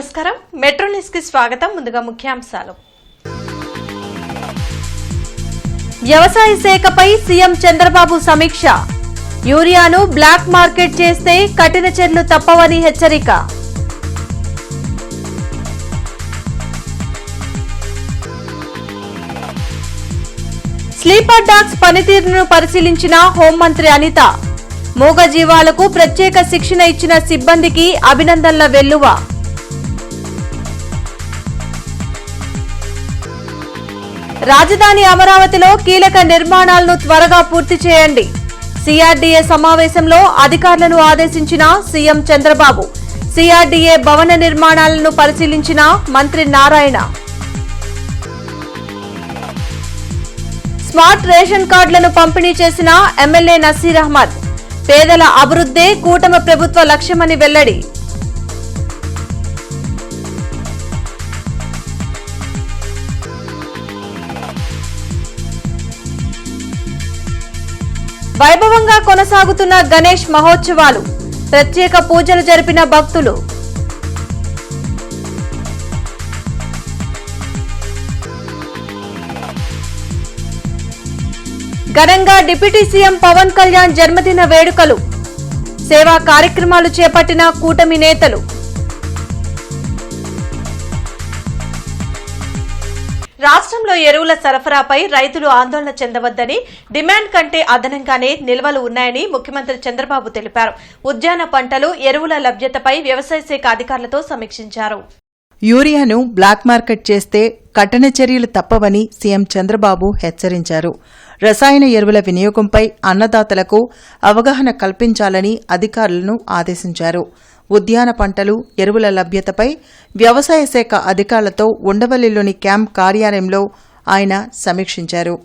నమస్కారం metro news కి స్వాగతం. ముందుగా ముఖ్యాంశాలు. వ్యవసాయ శాఖపై సీఎం చంద్రబాబు సమీక్ష. యూరియాను బ్లాక్ మార్కెట్ చేస్తే కఠిన చర్యలు తప్పవని హెచ్చరిక. స్లీపర్ డాగ్స్ పనితీరును పరిశీలించిన హోంమంత్రి అనిత. మూగజీవాలకు ప్రత్యేక శిక్షణ ఇచ్చిన సిబ్బందికి అభినందనల వెల్లువ. రాజధాని అమరావతిలో కీలక నిర్మాణాలను త్వరగా పూర్తి చేయండి. సిఆర్డీఏ సమావేశంలో అధికారులను ఆదేశించిన సీఎం చంద్రబాబు. సిఆర్డీఏ భవన నిర్మాణాలను పరిశీలించిన మంత్రి నారాయణ. స్మార్ట్ రేషన్ కార్డులను పంపిణీ చేసిన ఎమ్మెల్యే నసీర్ అహ్మద్. పేదల అభివృద్ధే కూటమి ప్రభుత్వ లక్ష్యమని వెల్లడి. వైభవంగా కొనసాగుతున్న గణేష్ మహోత్సవాలు. ప్రత్యేక పూజలు జరిపిన భక్తులు. ఘనంగా డిప్యూటీ సీఎం పవన్ కళ్యాణ్ జన్మదిన వేడుకలు. సేవా కార్యక్రమాలు చేపట్టిన కూటమి నేతలు. రాష్ట్రంలో ఎరువుల సరఫరాపై రైతులు ఆందోళన చెందవద్దని, డిమాండ్ కంటే అదనంగానే నిల్వలు ఉన్నాయని ముఖ్యమంత్రి చంద్రబాబు తెలిపారు. ఉద్యాన పంటలు, ఎరువుల లభ్యతపై వ్యవసాయ శాఖ అధికారులతో సమీక్షించారు. యూరియాను బ్లాక్ మార్కెట్ చేస్తే కఠిన చర్యలు తప్పవని సీఎం చంద్రబాబు హెచ్చరించారు. రసాయన ఎరువుల వినియోగంపై అన్నదాతలకు అవగాహన కల్పించాలని అధికారులను ఆదేశించారు. ఉద్యాన పంటలు, ఎరువుల లభ్యతపై వ్యవసాయ శాఖ అధికారులతో ఉండవల్లిలోని క్యాంప్ కార్యాలయంలో ఆయన సమీక్షించారు.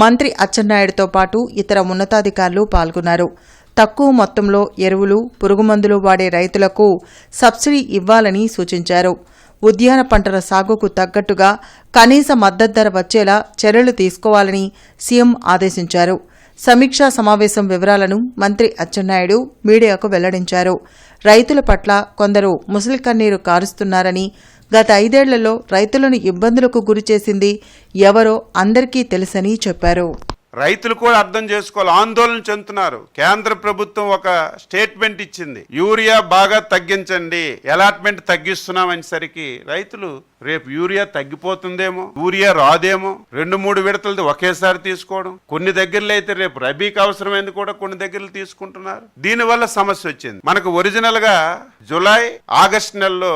మంత్రి అచ్చెన్నాయుడుతో పాటు ఇతర ఉన్నతాధికారులు పాల్గొన్నారు. తక్కువ మొత్తంలో ఎరువులు, పురుగుమందులు వాడే రైతులకు సబ్సిడీ ఇవ్వాలని సూచించారు. ఉద్యాన పంటల సాగుకు తగ్గట్టుగా కనీస మద్దతు ధర వచ్చేలా చర్యలు తీసుకోవాలని సీఎం ఆదేశించారు. సమీక్షా సమావేశం వివరాలను మంత్రి అచ్చెన్నాయుడు మీడియాకు వెల్లడించారు. రైతుల పట్ల కొందరు ముసలి కన్నీరు కారుస్తున్నారని, గత 5 ఏళ్లలో రైతులను ఇబ్బందులకు గురిచేసింది ఎవరో అందరికీ తెలుసని చెప్పారు. రైతులు కూడా అర్థం చేసుకోవాలి, ఆందోళన చెందుతున్నారు. కేంద్ర ప్రభుత్వం ఒక స్టేట్మెంట్ ఇచ్చింది, యూరియా బాగా తగ్గించండి, అలాట్మెంట్ తగ్గిస్తున్నామని సరికి రైతులు రేపు యూరియా తగ్గిపోతుందేమో, యూరియా రాదేమో, 2-3 విడతలది ఒకేసారి తీసుకోవడం, కొన్ని దగ్గరలో అయితే రేపు రబీకి అవసరమైంది కూడా కొన్ని దగ్గరలు తీసుకుంటున్నారు. దీనివల్ల సమస్య వచ్చింది. మనకు ఒరిజినల్ గా జూలై, ఆగస్టు నెలలో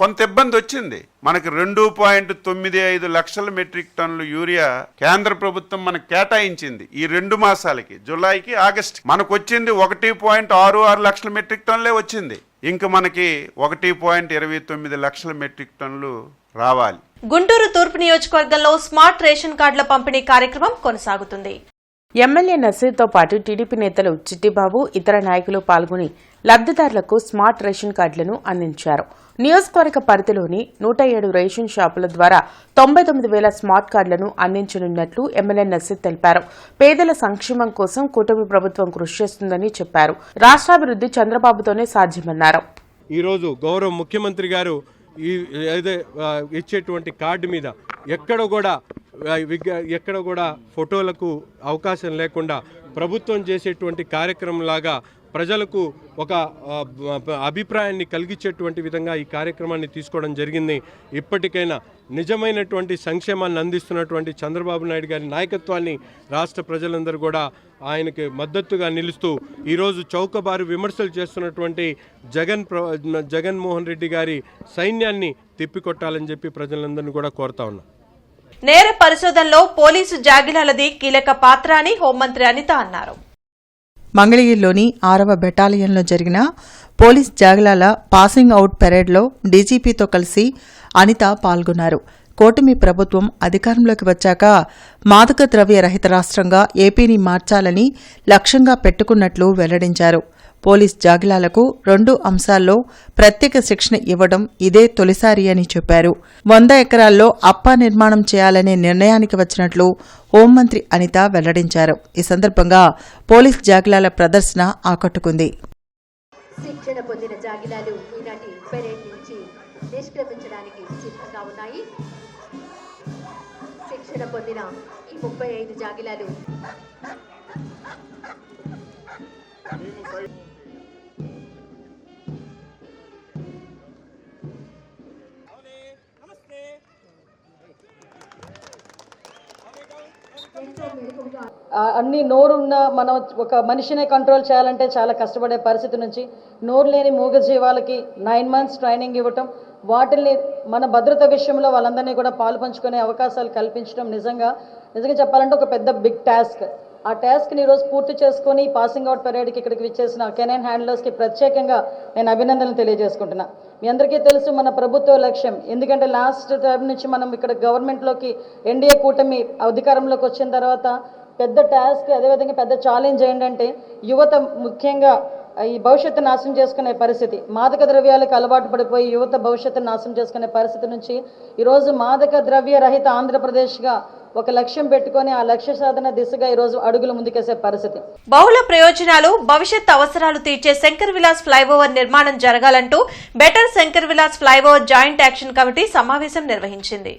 కొంత ఇబ్బంది వచ్చింది. మనకి 2.95 లక్షల మెట్రిక్ టన్నులు యూరియా కేంద్ర ప్రభుత్వం మనకు కేటాయించింది. ఈ 2 మాసాలకి, జూలైకి, ఆగస్టు మనకు వచ్చింది 1.66 లక్షల మెట్రిక్ టన్నులే వచ్చింది. ఇంక మనకి 1.29 లక్షల మెట్రిక్ టన్నులు రావాలి. గుంటూరు తూర్పు నియోజకవర్గంలో స్మార్ట్ రేషన్ కార్డుల పంపిణీ కార్యక్రమం కొనసాగుతుంది. ఎమ్మెల్యే నసీర్తో పాటు టీడీపీ నేతలు చిట్టిబాబు, ఇతర నాయకులు పాల్గొని లబ్దిదారులకు స్మార్ట్ రేషన్ కార్డులను అందించారు. నియోజకవర్గ పరిధిలోని 107 రేషన్ షాపుల ద్వారా 99,000 స్మార్ట్ కార్డులను అందించనున్నట్లు ఎమ్మెల్యే నసీర్ తెలిపారు. పేదల సంక్షేమం కోసం కూటమి ప్రభుత్వం కృషి చేస్తుందని చెప్పారు. రాష్ట్రాభివృద్ధి చంద్రబాబుతోనే సాధ్యమన్నారు. ఈరోజు గౌరవ ముఖ్యమంత్రి గారు ఇచ్చేటువంటి కార్డు మీద ఎక్కడ కూడా ఫోటోలకు అవకాశం లేకుండా ప్రభుత్వం చేసేటువంటి కార్యక్రమంలాగా ప్రజలకు ఒక అభిప్రాయాన్ని కలిగించేటువంటి విధంగా ఈ కార్యక్రమాన్ని తీసుకోవడం జరిగింది. ఇప్పటికైనా నిజమైనటువంటి సంక్షేమాన్ని అందిస్తున్నటువంటి చంద్రబాబు నాయుడు గారి నాయకత్వాన్ని రాష్ట్ర ప్రజలందరూ కూడా ఆయనకి మద్దతుగా నిలుస్తూ ఈరోజు చౌకబారు విమర్శలు చేస్తున్నటువంటి జగన్మోహన్ రెడ్డి గారి సైన్యాన్ని తిప్పికొట్టాలని చెప్పి ప్రజలందరినీ కూడా కోరుతా ఉన్నాం. నేర పరిశోధనలో పోలీసు జాగిలాలది కీలక పాత్ర అని హోంమంత్రి అనిత అన్నారు. మంగళగిరిలోని 6వ బెటాలియన్లో జరిగిన పోలీస్ జాగిలాల పాసింగ్ అవుట్ పెరేడ్లో డీజీపీతో కలిసి అనిత పాల్గొన్నారు. కూటమి ప్రభుత్వం అధికారంలోకి వచ్చాక మాదక ద్రవ్య రహిత రాష్ట్రంగా ఏపీని మార్చాలని లక్ష్యంగా పెట్టుకున్నట్లు వెల్లడించారు. పోలీస్ జాగిలాలకు 2 అంశాల్లో ప్రత్యేక శిక్షణ ఇవ్వడం ఇదే తొలిసారి అని చెప్పారు. 100 ఎకరాల్లో అప్పా నిర్మాణం చేయాలనే నిర్ణయానికి వచ్చినట్లు హోంమంత్రి అనిత వెల్లడించారు. ఈ సందర్భంగా పోలీస్ జాగిలాల ప్రదర్శన ఆకట్టుకుంది. శిక్షణ పొందిన జాగిలాలు ఈనాటి పెరేడ్ నుంచి నిష్క్రమించడానికి సిద్ధంగా ఉన్నాయి. శిక్షణ పొందిన ఈ 35 జాగిలాలు అన్ని నోరున్న మనం ఒక మనిషినే కంట్రోల్ చేయాలంటే చాలా కష్టపడే పరిస్థితి నుంచి నోరు లేని మూగజీవాలకి 9 months ట్రైనింగ్ ఇవ్వటం, వాటిని మన భద్రత విషయంలో వాళ్ళందరినీ కూడా పాలు పంచుకునే అవకాశాలు కల్పించడం నిజంగా చెప్పాలంటే ఒక పెద్ద బిగ్ టాస్క్. ఆ టాస్క్ని ఈరోజు పూర్తి చేసుకొని పాసింగ్ అవుట్ పరేడ్కి ఇక్కడికి విచ్చేసిన కెనైన్ హ్యాండ్లర్స్కి ప్రత్యేకంగా నేను అభినందనలు తెలియజేసుకుంటున్నా. మీ అందరికీ తెలుసు మన ప్రభుత్వ లక్ష్యం, ఎందుకంటే లాస్ట్ టైం నుంచి మనం ఇక్కడ గవర్నమెంట్లోకి ఎన్డీఏ కూటమి అధికారంలోకి వచ్చిన తర్వాత పెద్ద టాస్క్, అదేవిధంగా పెద్ద ఛాలెంజ్ ఏంటంటే యువత ముఖ్యంగా ఈ భవిష్యత్తు నాశనం చేసుకునే పరిస్థితి, మాదక ద్రవ్యాలకు అలవాటు పడిపోయి యువత భవిష్యత్తును నాశనం చేసుకునే పరిస్థితి నుంచి ఈరోజు మాదక ద్రవ్య రహిత ఆంధ్రప్రదేశ్గా ఒక లక్ష్యం పెట్టుకొని ఆ లక్ష్య సాధన దిశగా ఈరోజు అడుగులు ముందుకేసే పరిస్థితి. బహుళ ప్రయోజనాలు, భవిష్యత్ అవసరాలు తీర్చే శంకర్ విలాస్ ఫ్లైఓవర్ నిర్మాణం జరగాలంటూ better Shankar Vilas flyover joint action committee సమావేశం నిర్వహించింది.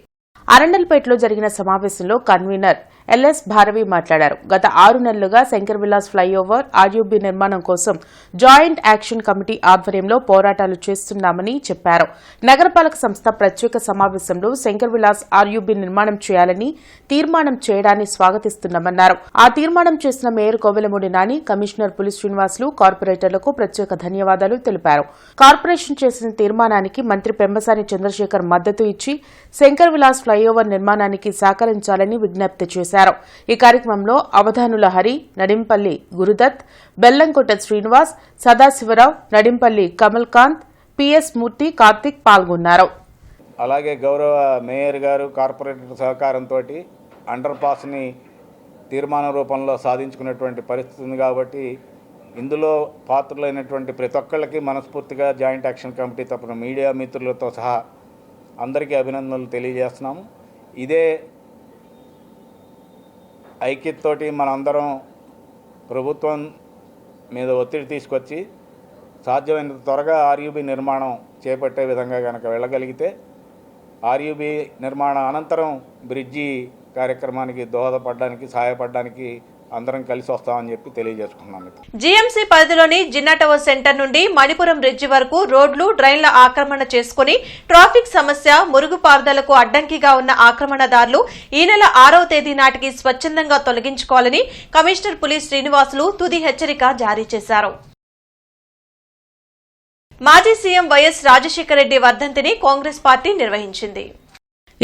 అరండల్పేటలో జరిగిన సమావేశంలో కన్వీనర్ ఎల్ఎస్ భారవి మాట్లాడారు. గత 6 నెలలుగా శంకర్ విలాస్ ఫ్లైఓవర్ ఆర్యూబీ నిర్మాణం కోసం జాయింట్ యాక్షన్ కమిటీ ఆధ్వర్యంలో పోరాటాలు చేస్తున్నామని చెప్పారు. నగరపాలక సంస్థ ప్రత్యేక సమావేశంలో శంకర్ విలాస్ ఆర్యూబీ నిర్మాణం చేయాలని తీర్మానం చేయడాన్ని స్వాగతిస్తున్నామన్నారు. ఆ తీర్మానం చేసిన మేయర్ కోవెలమూడి నాని, కమిషనర్ పులి శ్రీనివాసులు, కార్పొరేటర్లకు ప్రత్యేక ధన్యవాదాలు తెలిపారు. కార్పొరేషన్ చేసిన తీర్మానానికి మంత్రి పెమ్మసాని చంద్రశేఖర్ మద్దతు ఇచ్చి శంకర్ విలాస్ ఫ్లైఓవర్ నిర్మాణానికి సహకరించాలని విజ్ఞప్తి చేశారు. ఈ కార్యక్రమంలో అవధానుల హరి, నడింపల్లి గురుదత్, బెల్లంకొట్ట శ్రీనివాస్, సదాశివరావు, నడింపల్లి కమల్ కాంత్, పిఎస్ మూర్తి, కార్తిక్ పాల్గొన్నారు. అలాగే గౌరవ మేయర్ గారు కార్పొరేటర్ సహకారంతో అండర్ పాస్ని తీర్మాన రూపంలో సాధించుకున్నటువంటి పరిస్థితి ఉంది. కాబట్టి ఇందులో పాత్రులైనటువంటి ప్రతి ఒక్కళ్ళకి మనస్ఫూర్తిగా జాయింట్ యాక్షన్ కమిటీ తరపున మీడియా మిత్రులతో సహా అందరికీ అభినందనలు తెలియజేస్తున్నాము. ఇదే ఐక్యతతోటి మనందరం ప్రభుత్వం మీద ఒత్తిడి తీసుకొచ్చి సాధ్యమైనంత త్వరగా ఆర్యూబీ నిర్మాణం చేపట్టే విధంగా కనుక వెళ్ళగలిగితే ఆర్యూబీ నిర్మాణ అనంతరం బ్రిడ్జి కార్యక్రమానికి దోహదపడడానికి, సహాయపడడానికి అందరం కలిసి వస్తామని చెప్పి తెలియజేసుకున్నాను. జీఎంసీ పరిధిలోని జిన్నా టవర్ సెంటర్ నుండి మణిపురం బ్రిడ్జి వరకు రోడ్లు, డ్రైన్ల ఆక్రమణ చేసుకుని ట్రాఫిక్ సమస్య, మురుగుపారుదలకు అడ్డంకిగా ఉన్న ఆక్రమణదారులు ఈ నెల 6వ తేదీ నాటికి స్వచ్ఛందంగా తొలగించుకోవాలని కమిషనర్ పులి శ్రీనివాసులు తుది హెచ్చరిక జారీ చేశారు. మాజీ సీఎం వైఎస్ రాజశేఖర రెడ్డి వర్ధంతిని కాంగ్రెస్ పార్టీ నిర్వహించింది.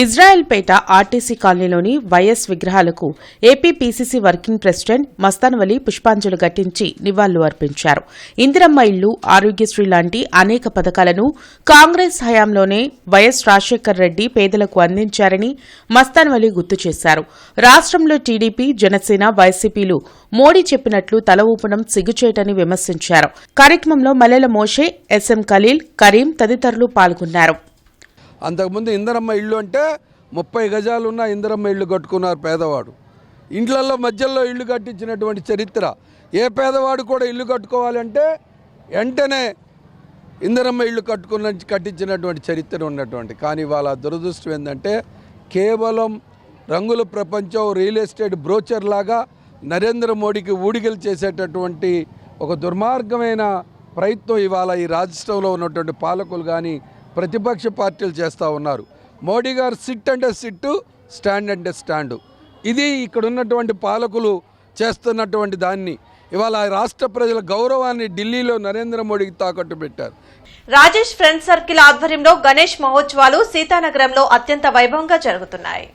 ఇజ్రాయెల్పేట ఆర్టీసీ కాలనీలోని వైఎస్ విగ్రహాలకు AP PCC working president Mastanvali పుష్పాంజలి ఘటించి నివాళులు అర్పించారు. ఇందిరమ్మ ఇళ్లు, ఆరోగ్యశ్రీ లాంటి అనేక పథకాలను కాంగ్రెస్ హయాంలోనే వైఎస్ రాజశేఖర్ రెడ్డి పేదలకు అందించారని మస్తాన్వలి గుర్తు చేశారు. రాష్ట్రంలో టీడీపీ, జనసేన, వైసీపీలు మోడీ చెప్పినట్లు తల ఊపడం సిగ్గుచేటని విమర్శించారు. కార్యక్రమంలో మల్లెల మోషే, ఎస్ఎం ఖలీల్, కరీం తదితరులు పాల్గొన్నారు. అంతకుముందు ఇందిరమ్మ ఇళ్ళు అంటే 30 గజాలున్న ఇందిరమ్మ ఇళ్ళు కట్టుకున్నారు పేదవాడు. ఇండ్లలో మధ్యలో ఇల్లు కట్టించినటువంటి చరిత్ర. ఏ పేదవాడు కూడా ఇల్లు కట్టుకోవాలంటే వెంటనే ఇందిరమ్మ ఇళ్ళు కట్టించినటువంటి చరిత్ర ఉన్నటువంటి. కానీ వాళ్ళ దురదృష్టం ఏంటంటే కేవలం రంగుల ప్రపంచం, రియల్ ఎస్టేట్ బ్రోచర్ లాగా నరేంద్ర మోడీకి ఊడిగలు చేసేటటువంటి ఒక దుర్మార్గమైన ప్రయత్నం ఇవాళ ఈ రాష్ట్రంలో ఉన్నటువంటి పాలకులు కానీ ప్రతిపక్ష పార్టీలు చేస్తూ ఉన్నారు. మోడీ గారు సిట్ అంటే సిట్టు, స్టాండ్ అంటే స్టాండు. ఇది ఇక్కడ ఉన్నటువంటి పాలకులు చేస్తున్నటువంటి దాన్ని ఇవాళ రాష్ట్ర ప్రజల గౌరవాన్ని ఢిల్లీలో నరేంద్ర మోడీకి తాకట్టు పెట్టారు. రాజేష్ ఫ్రెండ్ సర్కిల్ ఆధ్వర్యంలో గణేష్ మహోత్సవాలు సీతానగరంలో అత్యంత వైభవంగా జరుగుతున్నాయి.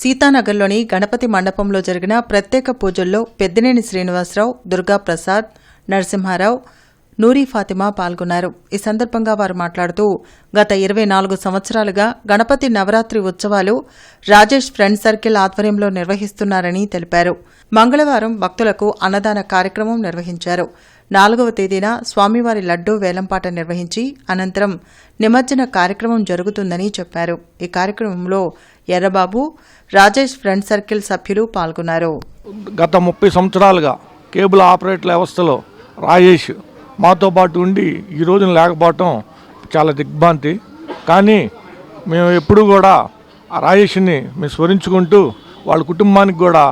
సీతానగర్లోని గణపతి మండపంలో జరిగిన ప్రత్యేక పూజల్లో పెద్దినేని శ్రీనివాసరావు, దుర్గాప్రసాద్, నరసింహారావు, నూరీ ఫాతిమా పాల్గొన్నారు. ఈ సందర్భంగా వారు మాట్లాడుతూ గత 24 సంవత్సరాలుగా గణపతి నవరాత్రి ఉత్సవాలు రాజేష్ ఫ్రెండ్ సర్కిల్ ఆధ్వర్యంలో నిర్వహిస్తున్నారని తెలిపారు. మంగళవారం భక్తులకు అన్నదాన కార్యక్రమం నిర్వహించారు. 4వ తేదీన స్వామివారి లడ్డూ వేలంపాట నిర్వహించి అనంతరం నిమజ్జన కార్యక్రమం జరుగుతుందని చెప్పారు. ఈ కార్యక్రమంలో ఎర్రబాబు, రాజేష్ ఫ్రెండ్ సర్కిల్ సభ్యులు పాల్గొన్నారు. గత 30 సంవత్సరాలుగా కేబుల్ ఆపరేటర్ల వ్యవస్థలో రాజేష్ మాతో పాటు ఉండి ఈ రోజున లేకపోవటం చాలా దిగ్భ్రాంతి. కానీ మేము ఎప్పుడూ కూడా ఆ రాజేష్ని మేము స్మరించుకుంటూ వాళ్ళ కుటుంబానికి కూడా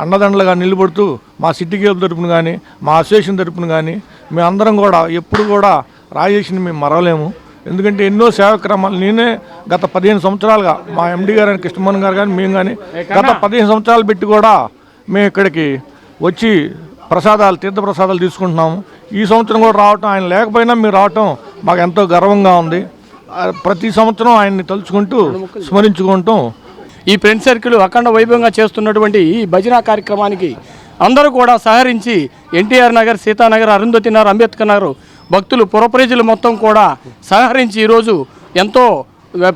అండదండలుగా నిలబడుతూ మా సిటీ కేబుల్ తరపున కానీ మా అసోసియేషన్ తరపున కానీ మేమందరం కూడా ఎప్పుడు కూడా రాజేష్ని మేము మరవలేము. ఎందుకంటే ఎన్నో సేవాక్రమాలు నేనే గత 15 సంవత్సరాలుగా మా ఎండి గారు కృష్ణమోహన్ గారు కానీ మేము కానీ గత 15 సంవత్సరాలు పెట్టి కూడా మేము ఇక్కడికి వచ్చి తీర్థప్రసాదాలు తీసుకుంటున్నాము. ఈ సంవత్సరం కూడా రావటం, ఆయన లేకపోయినా మీరు రావటం మాకు ఎంతో గర్వంగా ఉంది. ప్రతి సంవత్సరం ఆయన్ని తలుచుకుంటూ స్మరించుకుంటాం. ఈ ఫ్రెండ్ సర్కిల్ అఖండ వైభవంగా చేస్తున్నటువంటి ఈ భజన కార్యక్రమానికి అందరూ కూడా సహకరించి ఎన్టీఆర్ నగర్, సీతానగర్, అరుంధతి నగర్, అంబేద్కర్ నగర్ భక్తులు, పురప్రజలు మొత్తం కూడా సహకరించి ఈరోజు ఎంతో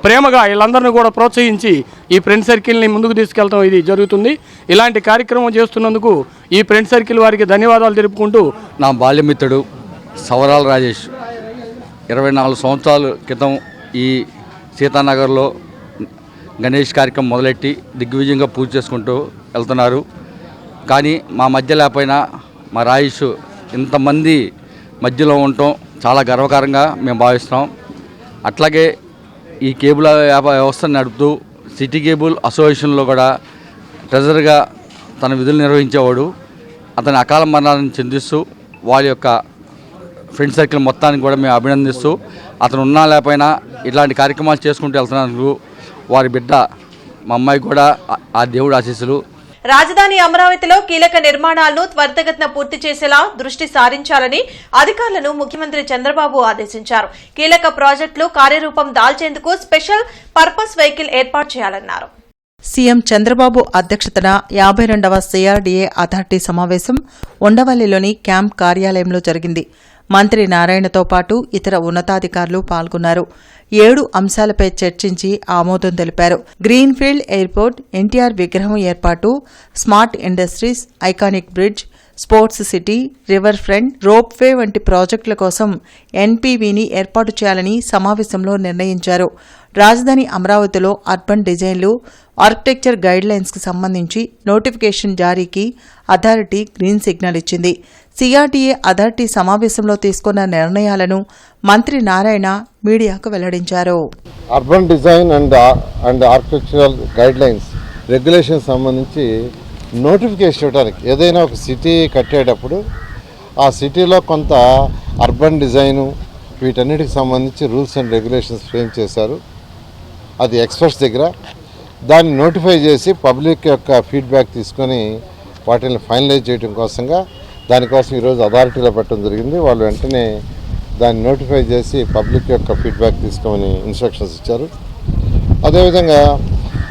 ప్రేమగా వీళ్ళందరినీ కూడా ప్రోత్సహించి ఈ ఫ్రెండ్ సర్కిల్ని ముందుకు తీసుకెళ్తాం ఇది జరుగుతుంది. ఇలాంటి కార్యక్రమం చేస్తున్నందుకు ఈ ఫ్రెండ్ సర్కిల్ వారికి ధన్యవాదాలు తెలుపుకుంటూ, నా బాల్యమిత్రుడు సవరాల రాజేష్ 24 సంవత్సరాల క్రితం ఈ సీతానగర్లో గణేష్ కార్యక్రమం మొదలెట్టి దిగ్విజయంగా పూజ చేసుకుంటూ వెళ్తున్నారు. కానీ మా మధ్య లేకపోయినా మా రాజేష్ ఇంతమంది మధ్యలో ఉండటం చాలా గర్వకారంగా మేము భావిస్తున్నాం. అట్లాగే ఈ కేబుల్ వ్యవస్థను నడుపుతూ సిటీ కేబుల్ అసోసియేషన్లో కూడా ట్రెజరర్గా తన విధులు నిర్వహించేవాడు. అతని అకాల మరణాలను చెందిస్తూ వాళ్ళ యొక్క ఫ్రెండ్ సర్కిల్ మొత్తానికి కూడా మేము అభినందిస్తూ, అతను ఉన్నా లేకపోయినా ఇట్లాంటి కార్యక్రమాలు చేసుకుంటూ వెళ్తున్నందుకు వారి బిడ్డ మా అమ్మాయి కూడా ఆ దేవుడు ఆశీస్సులు. రాజధాని అమరావతిలో కీలక నిర్మాణాలను త్వరితగతిన పూర్తి చేసేలా దృష్టి సారించాలని అధికారులను ముఖ్యమంత్రి చంద్రబాబు ఆదేశించారు. కీలక ప్రాజెక్టులు కార్యరూపం దాల్చేందుకు స్పెషల్ పర్పస్ వెహికల్ ఏర్పాటు చేయాలన్నారు. సీఎం చంద్రబాబు అధ్యక్షతన 52వ సిఆర్డీఏ అథారిటీ సమావేశం ఉండవల్లిలోని క్యాంప్ కార్యాలయంలో జరిగింది. మంత్రి నారాయణతో పాటు ఇతర ఉన్నతాధికారులు పాల్గొన్నారు. 7 అంశాలపై చర్చించి ఆమోదం తెలిపారు. గ్రీన్ఫీల్డ్ ఎయిర్పోర్ట్, ఎన్టీఆర్ విగ్రహం ఏర్పాటు, smart industries, iconic bridge, sports city, river front, ropeway వంటి ప్రాజెక్టుల కోసం ఎన్పీవీని ఏర్పాటు చేయాలని సమావేశంలో నిర్ణయించారు. రాజధాని అమరావతిలో అర్బన్ డిజైన్లు, ఆర్కిటెక్చర్ గైడ్లైన్స్కి సంబంధించి నోటిఫికేషన్ జారీకి అథారిటీ గ్రీన్ సిగ్నల్ ఇచ్చింది. సిఆర్డీఏ అథారిటీ సమావేశంలో తీసుకున్న నిర్ణయాలను మంత్రి నారాయణ మీడియాకు వెల్లడించారు. Urban design and architectural guidelines regulation సంబంధించి నోటిఫికేషన్ ఇవ్వడానికి, ఏదైనా ఒక సిటీ కట్టేటప్పుడు ఆ సిటీలో కొంత అర్బన్ డిజైను వీటన్నిటికి సంబంధించి రూల్స్ అండ్ రెగ్యులేషన్స్ ఫ్రేమ్ చేశారు. అది ఎక్స్పర్ట్స్ దగ్గర దాన్ని నోటిఫై చేసి పబ్లిక్ యొక్క ఫీడ్బ్యాక్ తీసుకొని వాటిని ఫైనలైజ్ చేయడం కోసంగా దానికోసం ఈరోజు అథారిటీలో పెట్టడం జరిగింది. వాళ్ళు వెంటనే దాన్ని నోటిఫై చేసి పబ్లిక్ యొక్క ఫీడ్బ్యాక్ తీసుకోమని ఇన్స్ట్రక్షన్స్ ఇచ్చారు. అదేవిధంగా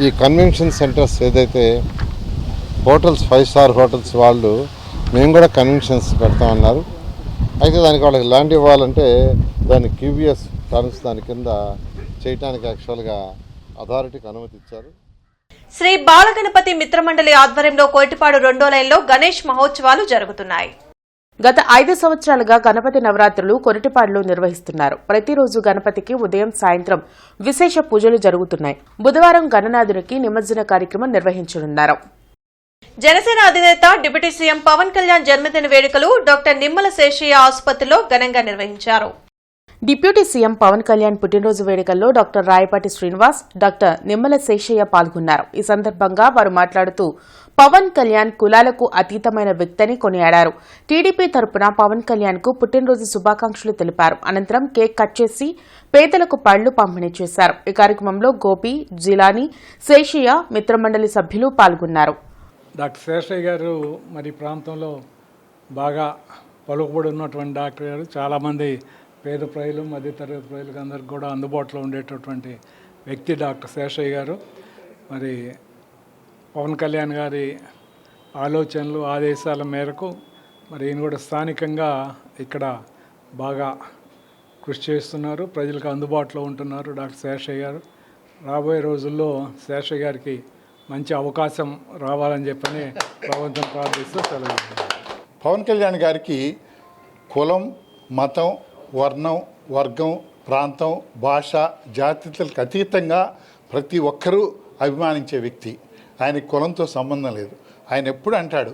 ఈ కన్వెన్షన్ సెంటర్స్ ఏదైతే హోటల్స్, 5 స్టార్ హోటల్స్ వాళ్ళు మేము కూడా కన్వెన్షన్స్ పెడతామన్నారు. అయితే దానికి వాళ్ళకి ల్యాండ్ ఇవ్వాలంటే దాన్ని క్యూబిఎస్ టర్మ్స్ దాని కింద చేయడానికి యాక్చువల్గా అథారిటీకి అనుమతి ఇచ్చారు. శ్రీ బాలగణపతి మిత్రమండలి ఆధ్వర్యంలో కోటిపాడు 2వ లైన్లో గణేష్ మహోత్సవాలు జరుగుతున్నాయి. గత 5 సంవత్సరాలుగా గణపతి నవరాత్రులు కొరటిపాడులో నిర్వహిస్తున్నారు. ప్రతిరోజు గణపతికి ఉదయం, సాయంత్రం విశేష పూజలు జరుగుతున్నాయి. బుధవారం గణనాథునికి నిమజ్జన కార్యక్రమం నిర్వహించనున్నారు. జనసేన అధినేత డిప్యూటీ సీఎం పవన్ కళ్యాణ్ జన్మదిన వేడుకలు డాక్టర్ నిమ్మల శేషయ్య ఆసుపత్రిలో ఘనంగా నిర్వహించారు. డిప్యూటీ సీఎం పవన్ కళ్యాణ్ పుట్టినరోజు వేడుకల్లో డాక్టర్ రాయపాటి శ్రీనివాస్, డాక్టర్ నిమ్మల శేషయ్య పాల్గొన్నారు. ఈ సందర్భంగా వారు మాట్లాడుతూ పవన్ కళ్యాణ్ కులాలకు అతీతమైన వ్యక్తిని కొనియాడారు. టీడీపీ తరపున పవన్ కళ్యాణ్ కు పుట్టినరోజు శుభాకాంక్షలు తెలిపారు. అనంతరం కేక్ కట్ చేసి పేదలకు పళ్లు పంపిణీ చేశారు. ఈ కార్యక్రమంలో గోపి, జిలానీ, శేషయ్య మిత్రమండలి సభ్యులు పాల్గొన్నారు. డాక్టర్ శేషయ్య గారు మరి ప్రాంతంలో బాగా పలుకుబడి ఉన్నటువంటి డాక్టర్ గారు. చాలామంది పేద ప్రజలు, మధ్యతరగతి ప్రజలకు అందరికి కూడా అందుబాటులో ఉండేటటువంటి వ్యక్తి డాక్టర్ శేషయ్య గారు. మరి పవన్ కళ్యాణ్ గారి ఆలోచనలు, ఆదేశాల మేరకు మరి ఈయన కూడా స్థానికంగా ఇక్కడ బాగా కృషి చేస్తున్నారు. ప్రజలకు అందుబాటులో ఉంటున్నారు డాక్టర్ శేషయ్య గారు. రాబోయే రోజుల్లో శేషయ్య గారికి మంచి అవకాశం రావాలని చెప్పని భగవంతుని ప్రార్థిస్తూ సెలవు. పవన్ కళ్యాణ్ గారికి కులం, మతం, వర్ణం, వర్గం, ప్రాంతం, భాష, జాతీయతలకు అతీతంగా ప్రతి ఒక్కరూ అభిమానించే వ్యక్తి. ఆయన కులంతో సంబంధం లేదు. ఆయన ఎప్పుడు అంటాడు,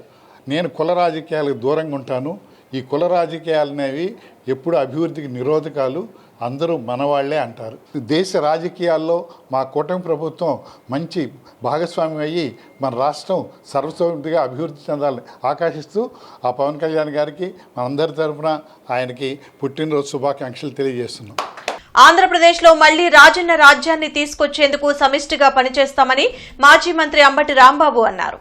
నేను కుల రాజకీయాలకు దూరంగా ఉంటాను, ఈ కుల రాజకీయాలు అనేవి ఎప్పుడు అభివృద్ధికి నిరోధకాలు, అందరూ మనవాళ్లే అంటారు. దేశ రాజకీయాల్లో మా కూటమి ప్రభుత్వం మంచి భాగస్వామ్యం అయ్యి మన రాష్ట్రం సర్వసంమతిగా అభివృద్ధి చెందాలని ఆకాశిస్తూ ఆ పవన్ కళ్యాణ్ గారికి మనందరి తరఫున ఆయనకి పుట్టినరోజు శుభాకాంక్షలు తెలియజేస్తున్నాం. ఆంధ్రప్రదేశ్లో మళ్లీ రాజన్న రాజ్యాన్ని తీసుకొచ్చేందుకు సమిష్టిగా పనిచేస్తామని మాజీ మంత్రి అంబటి రాంబాబు అన్నారు.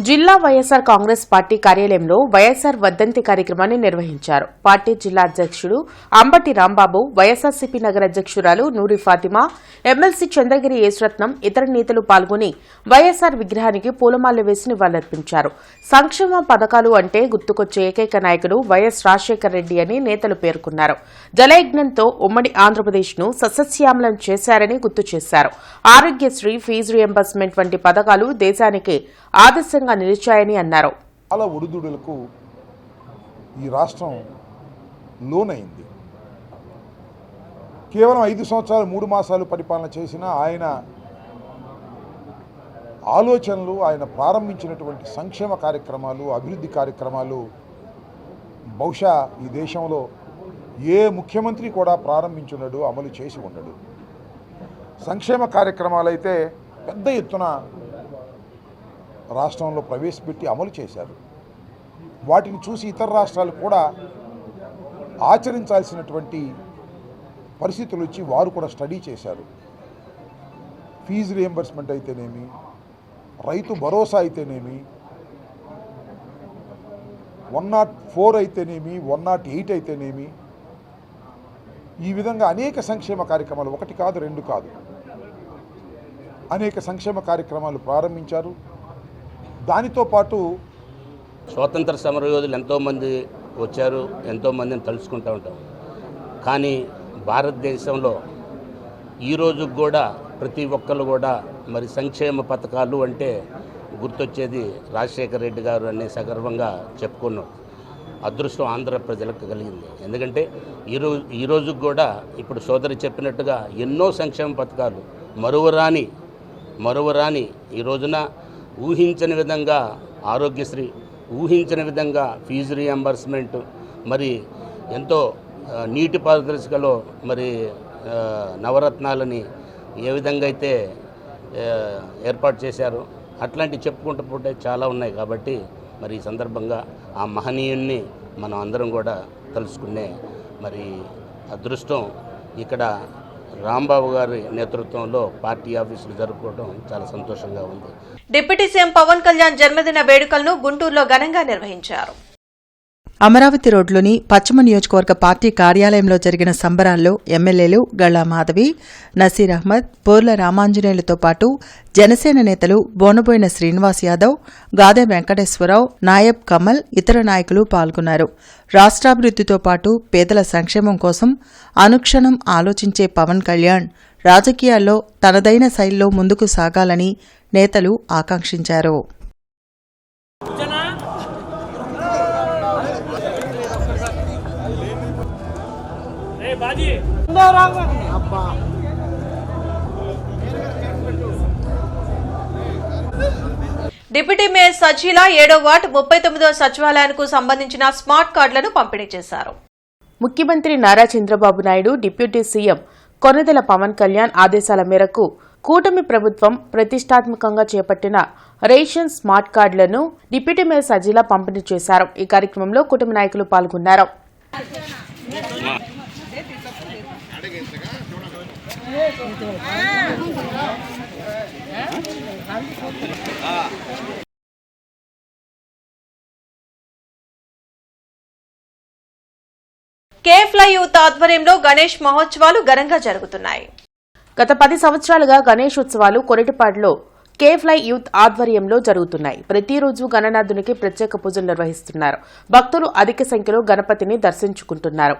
జిల్లా వైఎస్ఆర్ కాంగ్రెస్ పార్టీ కార్యాలయంలో వైఎస్ఆర్ వర్ధంతి కార్యక్రమాన్ని నిర్వహించారు. పార్టీ జిల్లా అధ్యక్షుడు అంబటి రాంబాబు, వైఎస్ఆర్సీపీ నగర అధ్యక్షురాలు నూరి ఫాతిమా, ఎమ్మెల్సీ చంద్రగిరి యేసురత్నం, ఇతర నేతలు పాల్గొని వైఎస్ఆర్ విగ్రహానికి పూలమాలలు వేసి నివాళులర్పించారు. సంక్షేమ పథకాలు అంటే గుర్తుకొచ్చే ఏకైక నాయకుడు వైఎస్ రాజశేఖర రెడ్డి అని నేతలు పేర్కొన్నారు. జలయజ్ఞంతో ఉమ్మడి ఆంధ్రప్రదేశ్ను సస్యశ్యామలం చేశారని గుర్తు చేశారు. ఆరోగ్యశ్రీ, ఫీజు రియంబర్స్మెంట్ వంటి పథకాలు దేశానికి ఆదర్శంగా నిలిచాయని అన్నారు. చాలా ఒడిదుడులకు ఈ రాష్ట్రం లోనైంది. కేవలం 5 సంవత్సరాలు 3 మాసాలు పరిపాలన చేసిన ఆయన ఆలోచనలు, ఆయన ప్రారంభించినటువంటి సంక్షేమ కార్యక్రమాలు, అభివృద్ధి కార్యక్రమాలు బహుశా ఈ దేశంలో ఏ ముఖ్యమంత్రి కూడా ప్రారంభించున్నాడు, అమలు చేసి ఉండడు. సంక్షేమ కార్యక్రమాలు అయితే పెద్ద ఎత్తున రాష్ట్రంలో ప్రవేశపెట్టి అమలు చేశారు. వాటిని చూసి ఇతర రాష్ట్రాలు కూడా ఆచరించాల్సినటువంటి పరిస్థితులు వచ్చి వారు కూడా స్టడీ చేశారు. ఫీజు రియంబర్స్మెంట్ అయితేనేమి, రైతు భరోసా అయితేనేమి, 104 అయితేనేమి, 108 అయితేనేమి, ఈ విధంగా అనేక సంక్షేమ కార్యక్రమాలు, 1 కాదు 2 కాదు, అనేక సంక్షేమ కార్యక్రమాలు ప్రారంభించారు. దానితో పాటు స్వాతంత్ర సమరయోధులు ఎంతోమంది వచ్చారు, ఎంతోమందిని తలుచుకుంటూ ఉంటాం. కానీ భారతదేశంలో ఈరోజు కూడా ప్రతి ఒక్కరు కూడా మరి సంక్షేమ పథకాలు అంటే గుర్తొచ్చేది రాజశేఖర రెడ్డి గారు అనే సగర్వంగా చెప్పుకున్నాం. అదృష్టం ఆంధ్ర ప్రజలకు కలిగింది. ఎందుకంటే ఈరోజు కూడా ఇప్పుడు సోదరి చెప్పినట్టుగా ఎన్నో సంక్షేమ పథకాలు మరువరాని ఈ రోజున ఊహించని విధంగా ఆరోగ్యశ్రీ, ఊహించని విధంగా ఫీజు రియంబర్స్మెంట్, మరి ఎంతో నీటి పారదర్శకలో మరి నవరత్నాలని ఏ విధంగా అయితే ఏర్పాటు చేశారో అట్లాంటివి చెప్పుకుంటూ పోతే చాలా ఉన్నాయి. కాబట్టి మరి ఈ సందర్భంగా ఆ మహనీయుణ్ణి మనం అందరం కూడా తలుచుకునే మరి అదృష్టం ఇక్కడ రాంబాబు గారి నేతృత్వంలో పార్టీ ఆఫీసులు జరుపుకోవడం చాలా సంతోషంగా ఉంది. డిప్యూటీ సీఎం పవన్ కళ్యాణ్ జన్మదిన వేడుకలను గుంటూరులో ఘనంగా నిర్వహించారు. అమరావతి రోడ్లోని పశ్చిమ నియోజకవర్గ పార్టీ కార్యాలయంలో జరిగిన సంబరాల్లో ఎమ్మెల్యేలు గళ్లా మాధవి, నసీర్ అహ్మద్, పోర్ల రామాంజనేయులతో పాటు జనసేన నేతలు బోనబోయిన శ్రీనివాస్ యాదవ్, గాదె వెంకటేశ్వరరావు, నాయబ్ కమల్, ఇతర నాయకులు పాల్గొన్నారు. రాష్ట్రాభివృద్ధితో పాటు పేదల సంక్షేమం కోసం అనుక్షణం ఆలోచించే పవన్ కళ్యాణ్ రాజకీయాల్లో తనదైన శైలిలో ముందుకు సాగాలని నేతలు ఆకాంక్షించారు. డిప్యూటీ మేయర్ సజీల 7వ వార్డు 39వ సచివాలయానికి సంబంధించిన స్మార్ట్ కార్డులను పంపిణీ చేశారు. ముఖ్యమంత్రి నారా చంద్రబాబు నాయుడు, డిప్యూటీ సీఎం కొనిదెల పవన్ కళ్యాణ్ ఆదేశాల మేరకు కూటమి ప్రభుత్వం ప్రతిష్టాత్మకంగా చేపట్టిన రేషన్ స్మార్ట్ కార్డులను డిప్యూటీ మేయర్ సజీల పంపిణీ చేశారు. ఈ కార్యక్రమంలో కూటమి నాయకులు పాల్గొన్నారు. కేఫ్లై యూత్ ఆధ్వర్యంలో గణేష్ మహోత్సవాలు ఘనంగా జరుగుతున్నాయి. గత 10 సంవత్సరాలుగా గణేష్ ఉత్సవాలు కొరటిపాడులో కేఫ్లై యూత్ ఆధ్వర్యంలో జరుగుతున్నాయి. ప్రతిరోజు గణనాథునికి ప్రత్యేక పూజలు నిర్వహిస్తున్నారు. భక్తులు అధిక సంఖ్యలో గణపతిని దర్శించుకుంటున్నారు.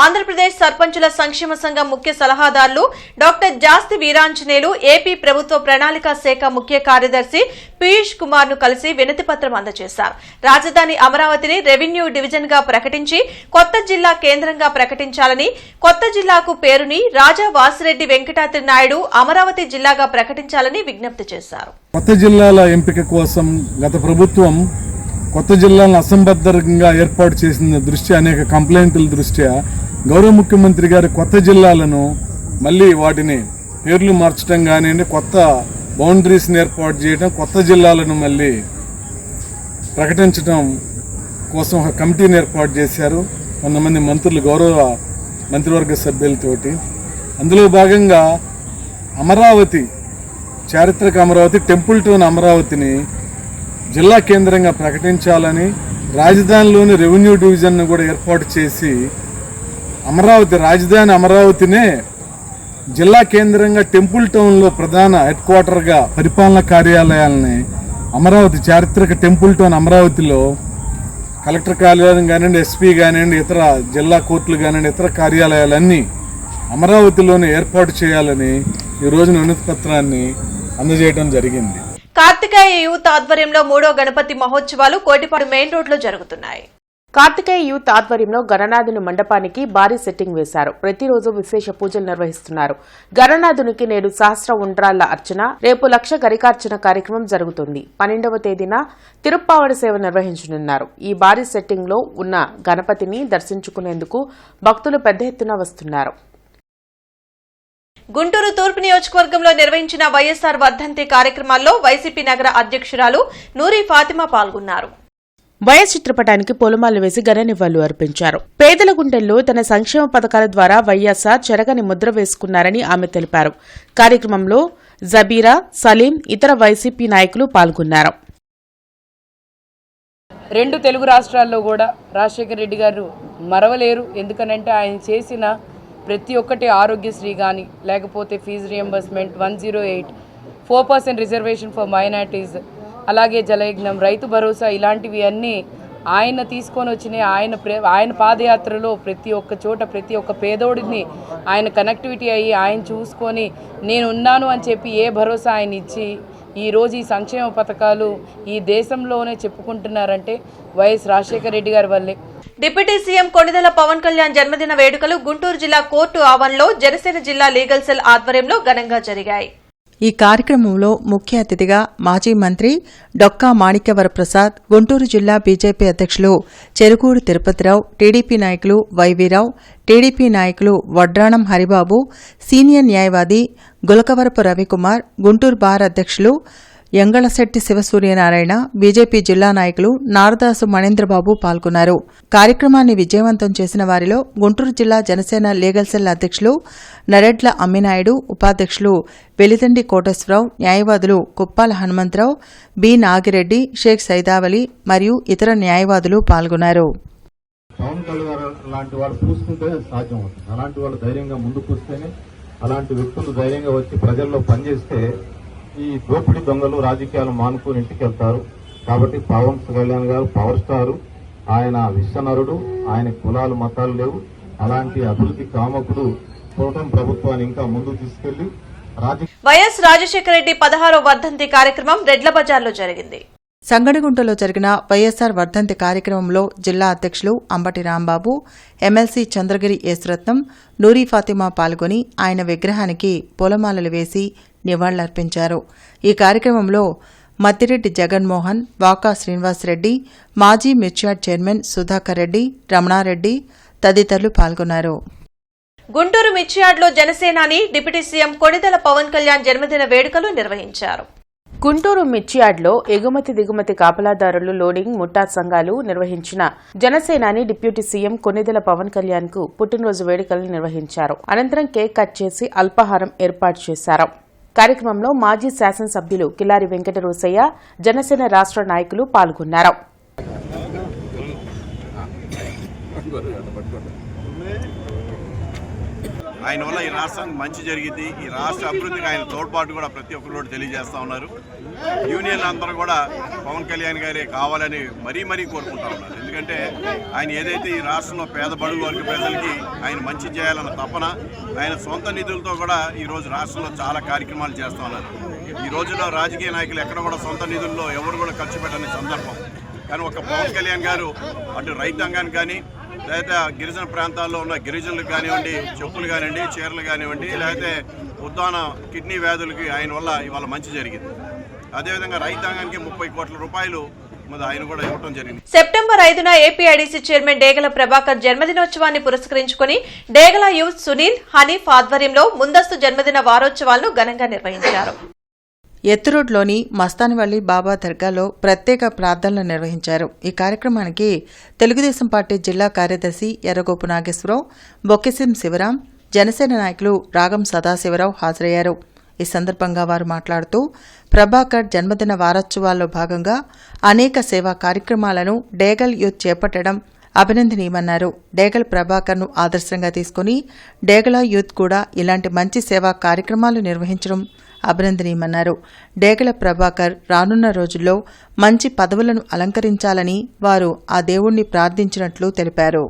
ఆంధ్రప్రదేశ్ సర్పంచుల సంక్షేమ సంఘం ముఖ్య సలహాదారులు డాక్టర్ జాస్తి వీరాంజనేయులు ఏపీ ప్రభుత్వ ప్రణాళికా శాఖ ముఖ్య కార్యదర్శి పీయూష్ కుమార్ ను కలిసి వినతిపత్రం అందజేశారు. రాజధాని అమరావతిని రెవెన్యూ డివిజన్ గా ప్రకటించి కొత్త జిల్లా కేంద్రంగా ప్రకటించాలని, కొత్త జిల్లాకు పేరుని రాజా వాసిరెడ్డి వెంకటాద్రి నాయుడు అమరావతి జిల్లాగా ప్రకటించాలని విజ్ఞప్తి చేశారు. కొత్త జిల్లాల ఎంపిక కోసం గత ప్రభుత్వం కొత్త జిల్లాలను అసంబద్ధంగా ఏర్పాటు చేసిన దృష్ట్యా అనేక కంప్లైంట్ల దృష్ట్యా గౌరవ ముఖ్యమంత్రి గారి కొత్త జిల్లాలను మళ్ళీ వాటిని పేర్లు మార్చడం కానివ్వండి, కొత్త బౌండరీస్ని ఏర్పాటు చేయడం, కొత్త జిల్లాలను మళ్ళీ ప్రకటించడం కోసం ఒక కమిటీని ఏర్పాటు చేశారు కొంతమంది మంత్రులు, గౌరవ మంత్రివర్గ సభ్యులతోటి. అందులో భాగంగా అమరావతి, చారిత్రక అమరావతి, టెంపుల్ టౌన్ అమరావతిని జిల్లా కేంద్రంగా ప్రకటించాలని, రాజధానిలోని రెవెన్యూ డివిజన్ను కూడా ఏర్పాటు చేసి అమరావతి, రాజధాని అమరావతినే జిల్లా కేంద్రంగా టెంపుల్ టౌన్లో ప్రధాన హెడ్ క్వార్టర్గా పరిపాలనా కార్యాలయాలని అమరావతి, చారిత్రక టెంపుల్ టౌన్ అమరావతిలో కలెక్టర్ కార్యాలయం కానివ్వండి, ఎస్పీ కానివ్వండి, ఇతర జిల్లా కోర్టులు కానివ్వండి, ఇతర కార్యాలయాలన్నీ అమరావతిలోనే ఏర్పాటు చేయాలని ఈ రోజున వినతి పత్రాన్ని అందజేయడం జరిగింది. కార్తికేయ యూత్ ఆధ్వర్యంలో 3వ గణపతి మహోత్సవాలు కోటిపాడు మెయిన్ రోడ్లో జరుగుతున్నాయి. కార్తికేయ యూత్ ఆధ్వర్యంలో గణనాథుని మండపానికి భారీ సెట్టింగ్ వేశారు. ప్రతిరోజు విశేష పూజలు నిర్వహిస్తున్నారు. గణనాథునికి నేడు సహస్ర ఉండ్రాళ్ల అర్చన, రేపు లక్ష గరికార్చన కార్యక్రమం జరుగుతుంది. 12వ తేదీన తిరుప్పావడ సేవ నిర్వహించనున్నారు. ఈ భారీ సెట్టింగ్ లో ఉన్న గణపతిని దర్శించుకునేందుకు భక్తులు పెద్ద ఎత్తున వస్తున్నారు. గుంటూరు తూర్పు నియోజకవర్గంలో నిర్వహించిన వైఎస్ఆర్ వర్ధంతి కార్యక్రమాల్లో వైసీపీ నగర అధ్యక్షురాలు నూరి ఫాతిమా పాల్గొన్నారు. వైఎస్ చిత్రపటానికి పూలమాలలు వేసి ఘన నివాళులు అర్పించారు. పేదల గుండెల్లో తన సంక్షేమ పథకాల ద్వారా వైఎస్ఆర్ చెరగని ముద్ర వేసుకున్నారని ఆమె తెలిపారు. కార్యక్రమంలో జబీరా, సలీం, ఇతర వైసీపీ నాయకులు పాల్గొన్నారు. 2 తెలుగు రాష్ట్రాల్లో కూడా రాజశేఖర రెడ్డి గారు మరవలేరు. ఎందుకనంటే ఆయన చేసిన ప్రతి ఒక్కటి, ఆరోగ్యశ్రీ కానీ, లేకపోతే fee reimbursement, 108, 4% reservation for minorities, అలాగే జలయజ్ఞం, రైతు భరోసా, ఇలాంటివి అన్నీ ఆయన తీసుకొని వచ్చినాయి. ఆయన పాదయాత్రలో ప్రతి ఒక్క చోట ప్రతి ఒక్క పేదోడిని ఆయన కనెక్టివిటీ అయ్యి ఆయన చూసుకొని నేను ఉన్నాను అని చెప్పి ఏ భరోసా ఆయన ఇచ్చి ఈరోజు ఈ సంక్షేమ పథకాలు ఈ దేశంలోనే చెప్పుకుంటున్నారంటే వైఎస్ రాజశేఖర రెడ్డి గారి వల్లే. డిప్యూటీ సీఎం కొణిదెల పవన్ కళ్యాణ్ జన్మదిన వేడుకలు గుంటూరు జిల్లా కోర్టు ఆవరణలో జనసేన జిల్లా లీగల్ సెల్ ఆధ్వర్యంలో ఘనంగా జరిగాయి. ఈ కార్యక్రమంలో ముఖ్య అతిథిగా మాజీ మంత్రి డొక్కా మాణిక్యవరప్రసాద్, గుంటూరు జిల్లా బీజేపీ అధ్యక్షులు చెరుకూరు తిరుపతిరావు, టీడీపీ నాయకులు వైవీరావు, టీడీపీ నాయకులు వడ్రాణం హరిబాబు, సీనియర్ న్యాయవాది గులకవరపు రవికుమార్, గుంటూరు బార్ అధ్యక్షులు యంగళశెట్టి శివసూర్యనారాయణ, బీజేపీ జిల్లా నాయకులు నారదాసు మణేంద్రబాబు పాల్గొన్నారు. కార్యక్రమాన్ని విజయవంతం చేసిన వారిలో గుంటూరు జిల్లా జనసేన లీగల్ సెల్ అధ్యక్షులు నరెడ్ల అమ్మినాయుడు, ఉపాధ్యక్షులు వెలిదండి కోటేశ్వరరావు, న్యాయవాదులు కుప్పాల హనుమంతరావు, బి నాగిరెడ్డి, షేక్ సైదావలి మరియు ఇతర న్యాయవాదులు పాల్గొన్నారు. పవన్ కళ్యాణ్ లాంటి వాళ్ళు చూసుకుంటే సాధ్యం అవుతుంది. అలాంటి వాళ్ళు ధైర్యంగా ముందుకు వస్తేనే, అలాంటి వ్యక్తులు ధైర్యంగా వచ్చి ప్రజల్లో పనిచేస్తే ఈ దోపిడీ దొంగలు రాజకీయాలు మానుకుని ఇంటికి వెళ్తారు. కాబట్టి పవన్ కళ్యాణ్ గారు పవర్ స్టారు, ఆయన విశ్వనరుడు, ఆయన కులాలు మతాలు లేవు. అలాంటి అభివృద్ధి కామకుడు కూటమి ప్రభుత్వాన్ని ఇంకా ముందుకు తీసుకెళ్లి వైఎస్ రాజశేఖర రెడ్డి 16వ వర్ధంతి కార్యక్రమం రెడ్ల బజార్లో జరిగింది. సంగడిగుంటలో జరిగిన వైఎస్సార్ వర్ధంతి కార్యక్రమంలో జిల్లా అధ్యక్షులు అంబటి రాంబాబు, ఎమ్మెల్సీ చంద్రగిరి యేసురత్నం, నూరి ఫాతిమా పాల్గొని ఆయన విగ్రహానికి పూలమాలలు వేసి నివాళులర్పించారు. ఈ కార్యక్రమంలో మద్దిరెడ్డి జగన్మోహన్, వాకా శ్రీనివాసరెడ్డి, మాజీ మిర్చాడ్ చైర్మన్ సుధాకర్ రెడ్డి, రమణారెడ్డి తదితరులు పాల్గొన్నారు. గుంటూరు మిర్చియాడ్లో జనసేనాని డిప్యూటీ సీఎం కొణిదెల పవన్ కళ్యాణ్ జన్మదిన వేడుకలు నిర్వహించారు. గుంటూరు మిర్చియాడ్లో ఎగుమతి దిగుమతి కాపలాదారులు, లోడింగ్ ముఠా సంఘాలు నిర్వహించిన జనసేనాని డిప్యూటీ సీఎం కొణిదెల పవన్ కళ్యాణ్ కు పుట్టినరోజు వేడుకలు నిర్వహించారు. అనంతరం కేక్ కట్ చేసి అల్పాహారం ఏర్పాటు చేశారు. కార్యక్రమంలో మాజీ శాసనసభ్యులు కిలారి వెంకట రోసయ్య, జనసేన రాష్ట్ర నాయకులు పాల్గొన్నారు. ఆయన వల్ల ఈ రాష్ట్రానికి మంచి జరిగింది. ఈ రాష్ట్ర అభివృద్ధికి ఆయన తోడ్పాటు కూడా ప్రతి ఒక్కరు తెలియజేస్తూ ఉన్నారు. యూనియన్లు అందరూ కూడా పవన్ కళ్యాణ్ గారే కావాలని మరీ కోరుకుంటా ఉన్నారు. ఎందుకంటే ఆయన ఏదైతే ఈ రాష్ట్రంలో పేద బడుగు వర్గ ప్రజలకి ఆయన మంచి చేయాలన్న తపన, ఆయన సొంత నిధులతో కూడా ఈరోజు రాష్ట్రంలో చాలా కార్యక్రమాలు చేస్తూ ఉన్నారు. ఈ రోజుల్లో రాజకీయ నాయకులు ఎక్కడ కూడా సొంత నిధుల్లో ఎవరు కూడా ఖర్చు పెట్టని సందర్భం. కానీ ఒక పవన్ కళ్యాణ్ గారు అటు రైతాంగానికి కానీ, లేకపోతే గిరిజన ప్రాంతాల్లో ఉన్న గిరిజనులకు కానివ్వండి, చెప్పులు కానివ్వండి, చీరలు కానివ్వండి, లేకపోతే ఉద్దాన కిడ్నీ వ్యాధులకి ఆయన వల్ల ఇవాళ మంచి జరిగింది. అదేవిధంగా రైతాంగానికి 30 కోట్ల రూపాయలు ఆయన కూడా ఇవ్వడం జరిగింది. సెప్టెంబర్ 5న ఏపీఐడీసీ చైర్మన్ డేగల ప్రభాకర్ జన్మదినోత్సవాన్ని పురస్కరించుకుని డేగల యూత్ సునీల్ హనీఫ్ ఆధ్వర్యంలో ముందస్తు జన్మదిన వారోత్సవాలను ఘనంగా నిర్వహించారు. ఎత్తురోడ్లోని మస్తాన్వల్లి బాబా దర్గాలో ప్రత్యేక ప్రార్థనలు నిర్వహించారు. ఈ కార్యక్రమానికి తెలుగుదేశం పార్టీ జిల్లా కార్యదర్శి ఎర్రగోపు నాగేశ్వరరావు, బొక్కెసిం శివరాం, జనసేన నాయకులు రాగం సదాశివరావు హాజరయ్యారు. ఈ సందర్భంగా వారు మాట్లాడుతూ ప్రభాకర్ జన్మదిన వారోత్సవాల్లో భాగంగా అనేక సేవా కార్యక్రమాలను డేగల్ యూత్ చేపట్టడం అభినందనీయమన్నారు. డేగల్ ప్రభాకర్ను ఆదర్శంగా తీసుకుని డేగల యూత్ కూడా ఇలాంటి మంచి సేవా కార్యక్రమాలు నిర్వహించడం అభినందనీయమన్నారు. డేగల ప్రభాకర్ రానున్న రోజుల్లో మంచి పదవులను అలంకరించాలని వారు ఆ దేవుణ్ణి ప్రార్థించినట్లు తెలిపారు.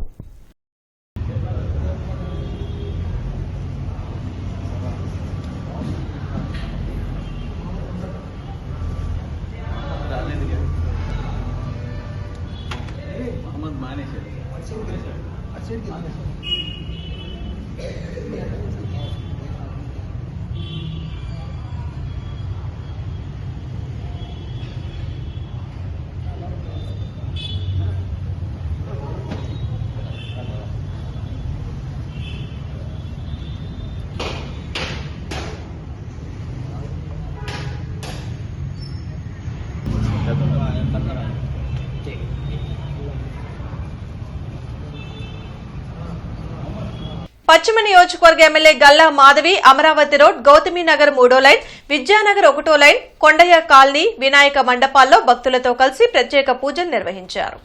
పశ్చిమ నియోజకవర్గ ఎమ్మెల్యే గల్లా మాధవి అమరావతి రోడ్, గౌతమి నగర్ 3వ లైన్, విద్యానగర్ 1వ లైన్, కొండయ్య కాలనీ, వినాయక మండపాల్లో భక్తులతో కలిసి ప్రత్యేక పూజలు నిర్వహించారు.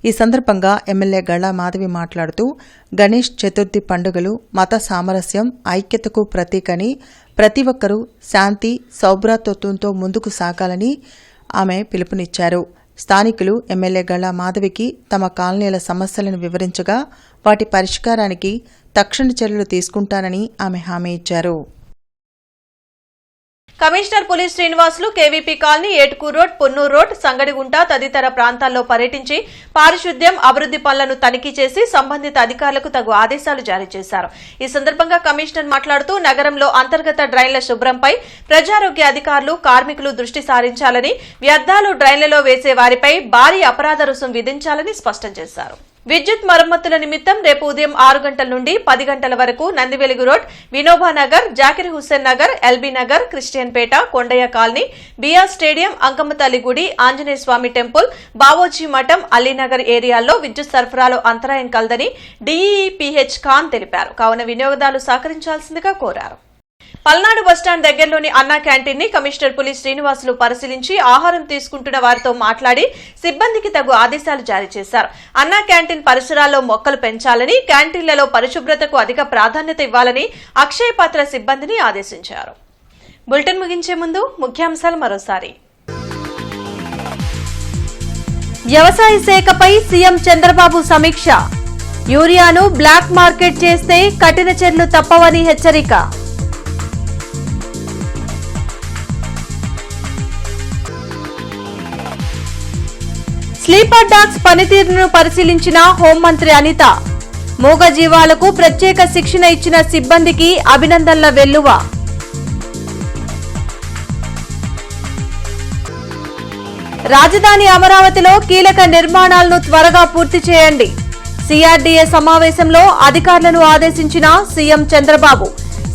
ఈ సందర్భంగా ఎమ్మెల్యే గల్లా మాధవి మాట్లాడుతూ గణేష్ చతుర్థి పండుగలు మత సామరస్యం, ఐక్యతకు ప్రతీకని, ప్రతి ఒక్కరూ శాంతి సౌభ్రాతృత్వంతో ముందుకు సాగాలని ఆమె పిలుపునిచ్చారు. స్థానికులు ఎమ్మెల్యే గల్లా మాధవికి తమ కాలనీల సమస్యలను వివరించగా వాటి పరిష్కారానికి తక్షణ చర్యలు తీసుకుంటానని ఆమె హామీ ఇచ్చారు. Commissioner Puli Srinivasulu KVP colony, Etukuru road, Ponnur road, Sangadigunta తదితర ప్రాంతాల్లో పర్యటించి పారిశుద్ధ్యం, అభివృద్ధి పనులను తనిఖీ చేసి సంబంధిత అధికారులకు తగు ఆదేశాలు జారీ చేశారు. ఈ సందర్భంగా కమిషనర్ మాట్లాడుతూ నగరంలో అంతర్గత డ్రైన్ల శుభ్రంపై ప్రజారోగ్య అధికారులు, కార్మికులు దృష్టి సారించాలని, వ్యర్థాలు డ్రైన్లలో వేసే వారిపై భారీ అపరాధ రుసుం విధించాలని స్పష్టం చేశారు. విద్యుత్ మరమ్మతుల నిమిత్తం రేపు ఉదయం 6 గంటల నుండి 10 గంటల వరకు Nandivelugu road, Vinoba Nagar, Zakir Hussain Nagar, LB Nagar, Christianpet, Kondaiah colony, BR stadium, Ankammathalli గుడి, ఆంజనేయ స్వామి టెంపుల్, బావోజీ మఠం, అలీనగర్ ఏరియాల్లో విద్యుత్ సరఫరాలో అంతరాయం కలదని డీఈఈ పీహెచ్ ఖాన్ తెలిపారు. కావున వినియోగదారులు సహకరించాల్సిందిగా కోరారు. పల్నాడు బస్టాండ్ దగ్గరలోని అన్నా క్యాంటీన్ ని కమిషనర్ పులి శ్రీనివాసులు పరిశీలించి ఆహారం తీసుకుంటున్న వారితో మాట్లాడి సిబ్బందికి తగు ఆదేశాలు జారీ చేశారు. అన్నా క్యాంటీన్ పరిసరాల్లో మొక్కలు పెంచాలని, క్యాంటీన్లలో పరిశుభ్రతకు అధిక ప్రాధాన్యత ఇవ్వాలని అక్షయ పాత్ర సిబ్బందిని ఆదేశించారు. బులెటిన్ ముగించే ముందు ముఖ్యాంశాలు మరోసారి. వ్యవసాయ శాఖపై సీఎం చంద్రబాబు సమీక్ష. యూరియాను బ్లాక్ మార్కెట్ చేస్తే కఠిన చర్యలు తప్పవని హెచ్చరిక. స్లీపర్ డాగ్స్ పనితీరును పరిశీలించిన హోంమంత్రి అనిత. మూగజీవాలకు ప్రత్యేక శిక్షణ ఇచ్చిన సిబ్బందికి అభినందనల వెల్లువ. రాజధాని అమరావతిలో కీలక నిర్మాణాలను త్వరగా పూర్తి చేయండి. సిఆర్డీఏ సమావేశంలో అధికారులను ఆదేశించిన సీఎం చంద్రబాబు.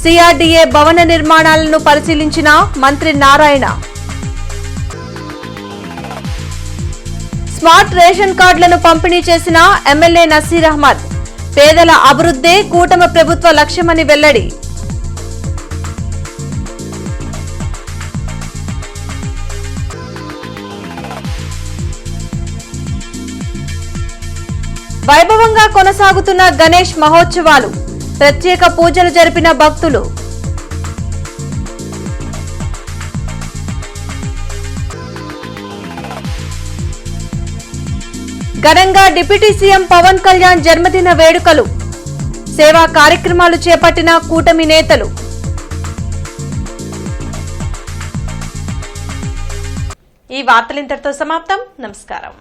సిఆర్డీఏ భవన నిర్మాణాలను పరిశీలించిన మంత్రి నారాయణ. స్మార్ట్ రేషన్ కార్డులను పంపిణీ చేసిన ఎమ్మెల్యే నసీర్ అహ్మద్. పేదల అభివృద్ధే కూటమి ప్రభుత్వ లక్ష్యమని వెల్లడి. వైభవంగా కొనసాగుతున్న గణేష్ మహోత్సవాలు. ప్రత్యేక పూజలు జరిపిన భక్తులు. ఘనంగా డిప్యూటీ సీఎం పవన్ కళ్యాణ్ జన్మదిన వేడుకలు. సేవా కార్యక్రమాలు చేపట్టిన కూటమి నేతలు. ఈ వార్తలు ఇంతటితో సమాప్తం. నమస్కారం.